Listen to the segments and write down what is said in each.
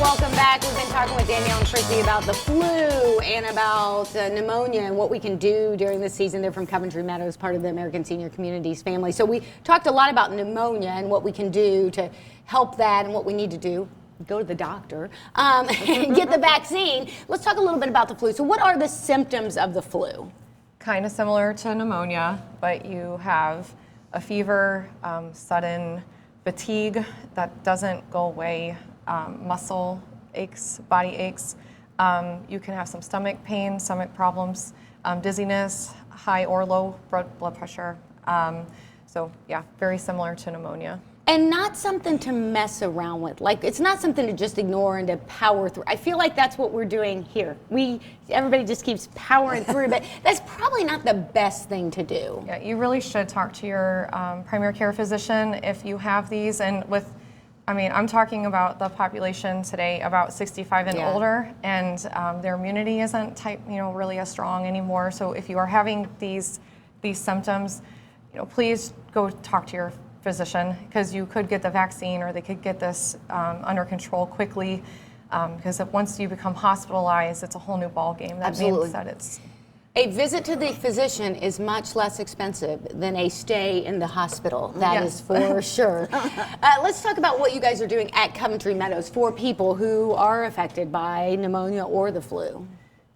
Welcome back. We've been talking with Danielle and Tracy about the flu and about pneumonia and what we can do during this season. They're from Coventry Meadows, part of the American Senior Communities family. So we talked a lot about pneumonia and what we can do to help that and what we need to do. Go to the doctor and get the vaccine. Let's talk a little bit about the flu. So what are the symptoms of the flu? Kind of similar to pneumonia, but you have a fever, sudden fatigue that doesn't go away, muscle aches, body aches. You can have some stomach pain, stomach problems, dizziness, high or low blood pressure. So yeah, very similar to pneumonia. And not something to mess around with. Like, it's not something to just ignore and to power through. I feel like that's what we're doing here. Everybody just keeps powering through, but that's probably not the best thing to do. Yeah, you really should talk to your primary care physician if you have these. And I'm talking about the population today about 65 and older, and their immunity isn't really as strong anymore. So if you are having these symptoms, please go talk to your physician, because you could get the vaccine or they could get this under control quickly, because once you become hospitalized, it's a whole new ball game. That means that it's... A visit to the physician is much less expensive than a stay in the hospital. That is for sure. Let's talk about what you guys are doing at Coventry Meadows for people who are affected by pneumonia or the flu.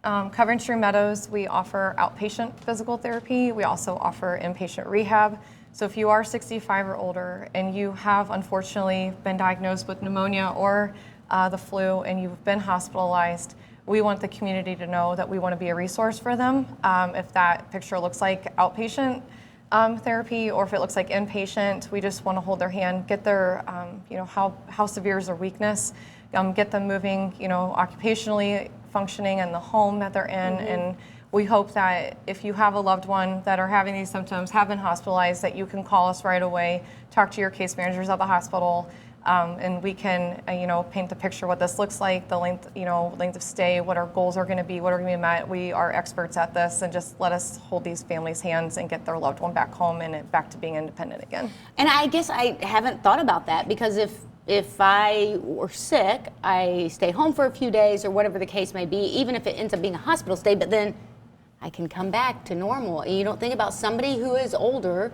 Coventry Meadows, we offer outpatient physical therapy. We also offer inpatient rehab. So if you are 65 or older and you have unfortunately been diagnosed with pneumonia or the flu and you've been hospitalized, we want the community to know that we want to be a resource for them. If that picture looks like outpatient therapy or if it looks like inpatient, we just want to hold their hand, get their, how severe is their weakness, get them moving, occupationally functioning in the home that they're in. And we hope that if you have a loved one that are having these symptoms, have been hospitalized, that you can call us right away, talk to your case managers at the hospital, and we can, paint the picture what this looks like, the length of stay, what our goals are going to be, what are going to be met. We are experts at this, and just let us hold these families' hands and get their loved one back home and back to being independent again. And I guess I haven't thought about that, because if I were sick, I stay home for a few days or whatever the case may be, even if it ends up being a hospital stay, but then I can come back to normal. And you don't think about somebody who is older,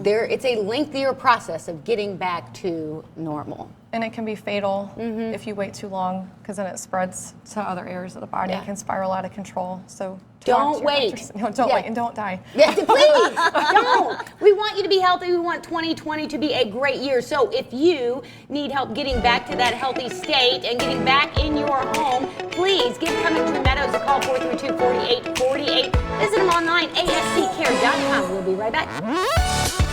it's a lengthier process of getting back to normal. And it can be fatal if you wait too long, because then it spreads to other areas of the body. It can spiral out of control. So don't wait. No, don't wait and don't die. Yeah, please, don't. We want you to be healthy. We want 2020 to be a great year. So if you need help getting back to that healthy state and getting back in your home, please give Coventry Meadows a call, 432-4848. Visit them online, asccare.com. We'll be right back.